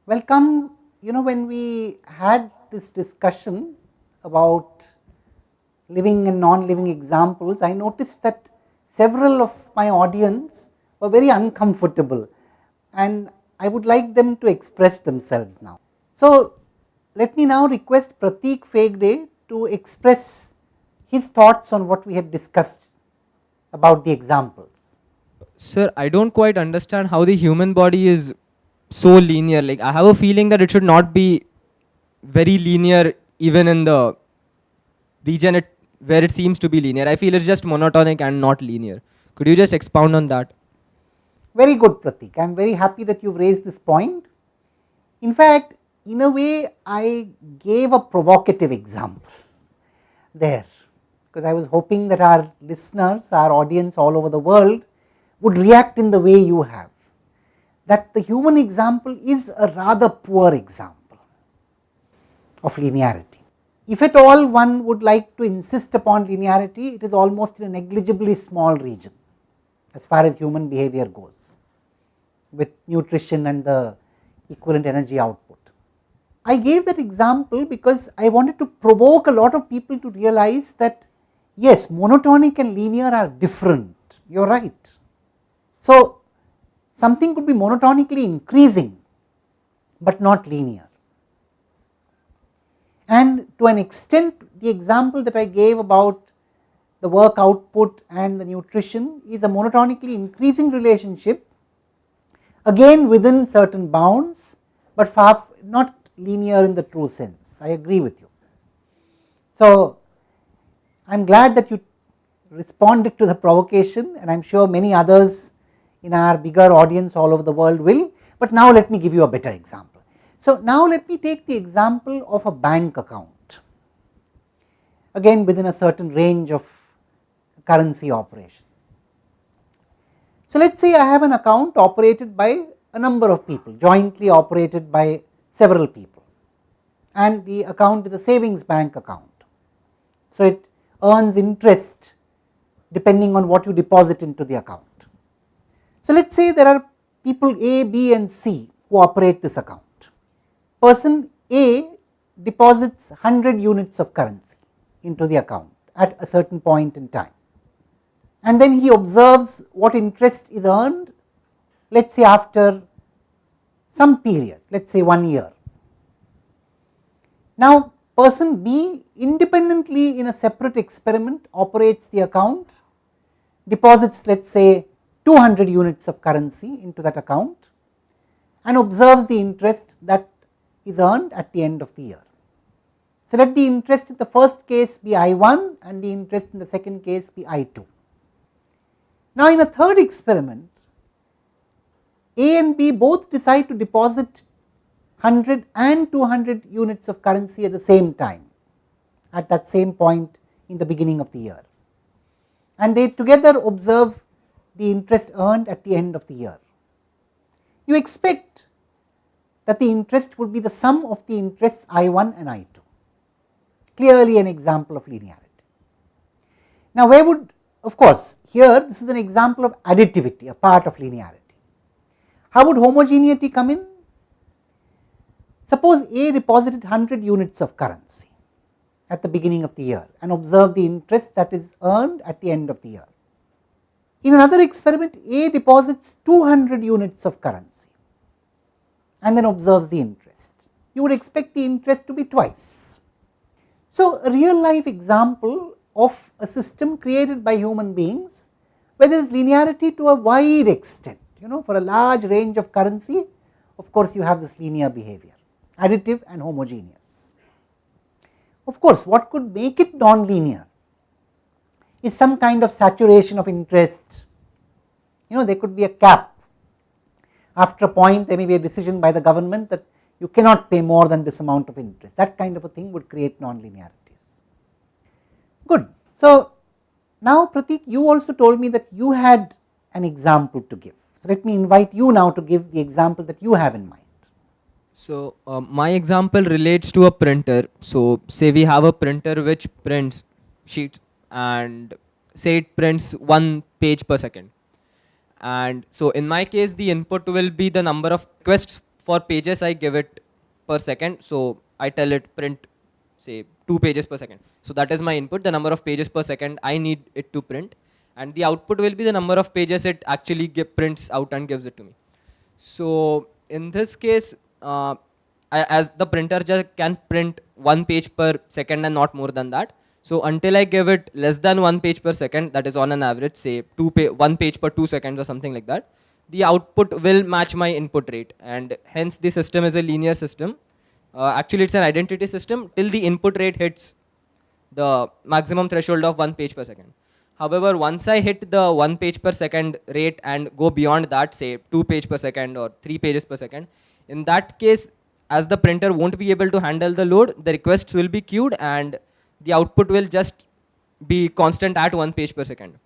Welcome. When we had this discussion about living and non-living examples, I noticed that several of my audience were very uncomfortable, and I would like them to express themselves now. So, let me now request Pratik Fegde to express his thoughts on what we had discussed about the examples. Sir, I don't quite understand how the human body is so linear. Like, I have a feeling that it should not be very linear, even in the region where it seems to be linear. I feel it's just monotonic and not linear. Could you just expound on that? Very good, Pratik. I am very happy that you've raised this point. In fact, in a way, I gave a provocative example there, because I was hoping that our listeners, our audience all over the world would react in the way you have, that the human example is a rather poor example of linearity. If at all one would like to insist upon linearity, it is almost in a negligibly small region as far as human behavior goes, with nutrition and the equivalent energy output. I gave that example because I wanted to provoke a lot of people to realize that yes, monotonic and linear are different. You are right. So, something could be monotonically increasing but not linear. And to an extent, the example that I gave about the work output and the nutrition is a monotonically increasing relationship, again within certain bounds, but far not linear in the true sense. I agree with you. So, I am glad that you responded to the provocation, and I am sure many others in our bigger audience all over the world will. But now let me give you a better example. So, now let me take the example of a bank account, again within a certain range of currency operation. So, let us say I have an account operated by a number of people, jointly operated by several people, and the account is a savings bank account. So, it earns interest depending on what you deposit into the account. So, let us say there are people A, B and C who operate this account. Person A deposits 100 units of currency into the account at a certain point in time, and then he observes what interest is earned, let us say after some period, let us say 1 year. Now, person B independently in a separate experiment operates the account, deposits let us say 200 units of currency into that account, and observes the interest that is earned at the end of the year. So, let the interest in the first case be I1 and the interest in the second case be I2. Now, in a third experiment, A and B both decide to deposit 100 and 200 units of currency at the same time, at that same point in the beginning of the year, and they together observe the interest earned at the end of the year. You expect that the interest would be the sum of the interests I1 and I2, clearly an example of linearity. Now, where would, of course, here this is an example of additivity, a part of linearity. How would homogeneity come in? Suppose A deposited 100 units of currency at the beginning of the year and observe the interest that is earned at the end of the year. In another experiment, A deposits 200 units of currency and then observes the interest. You would expect the interest to be twice. So, a real life example of a system created by human beings where there is linearity to a wide extent. For a large range of currency, of course, you have this linear behavior, additive and homogeneous. Of course, what could make it non-linear is some kind of saturation of interest. There could be a cap. After a point, there may be a decision by the government that you cannot pay more than this amount of interest. That kind of a thing would create non-linearities. Good. So, now Pratik, you also told me that you had an example to give. So, let me invite you now to give the example that you have in mind. So, my example relates to a printer. So, say we have a printer which prints sheets, and say it prints 1 page per second. And so, in my case, the input will be the number of requests for pages I give it per second. So I tell it print say 2 pages per second. So that is my input, the number of pages per second I need it to print, and the output will be the number of pages it actually prints out and gives it to me. So in this case, as the printer just can print 1 page per second and not more than that. So until I give it less than 1 page per second, that is on an average, say 1 page per 2 seconds or something like that, the output will match my input rate, and hence the system is a linear system. Actually, it's an identity system till the input rate hits the maximum threshold of 1 page per second. However, once I hit the 1 page per second rate and go beyond that, say 2 page per second or 3 pages per second, in that case, as the printer won't be able to handle the load, the requests will be queued and the output will just be constant at 1 page per second.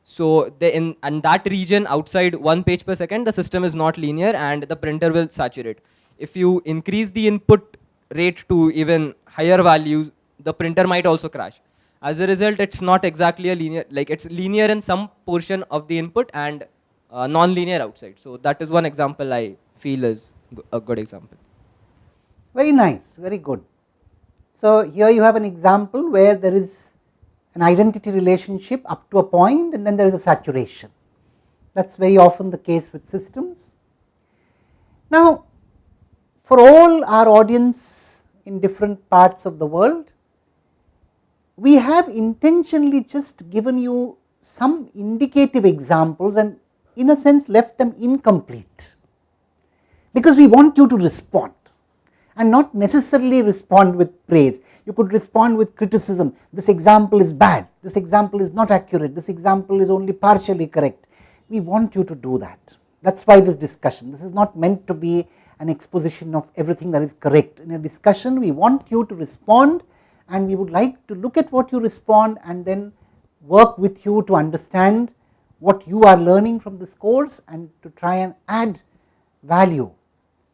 So in that region outside 1 page per second, the system is not linear and the printer will saturate. If you increase the input rate to even higher values, the printer might also crash. As a result, it's not exactly a linear, like it's linear in some portion of the input and non-linear outside. So that is one example I feel is a good example. Very nice, very good. So here you have an example where there is an identity relationship up to a point and then there is a saturation. That is very often the case with systems. Now, for all our audience in different parts of the world, we have intentionally just given you some indicative examples and in a sense left them incomplete, because we want you to respond and not necessarily respond with praise. You could respond with criticism. This example is bad, this example is not accurate, this example is only partially correct. We want you to do that. That is why this discussion. This is not meant to be an exposition of everything that is correct. In a discussion, we want you to respond and we would like to look at what you respond and then work with you to understand what you are learning from this course and to try and add value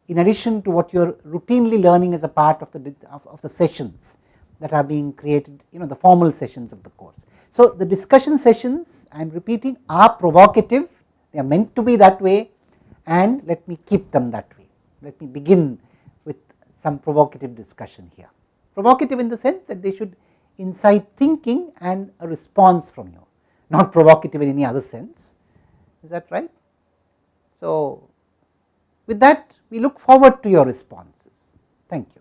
in addition to what you are routinely learning as a part of the sessions that are being created, the formal sessions of the course. So the discussion sessions, I am repeating, are provocative. They are meant to be that way, and let me keep them that way. Let me begin with some provocative discussion here. Provocative in the sense that they should incite thinking and a response from you, not provocative in any other sense. Is that right? So with that, we look forward to your responses. Thank you.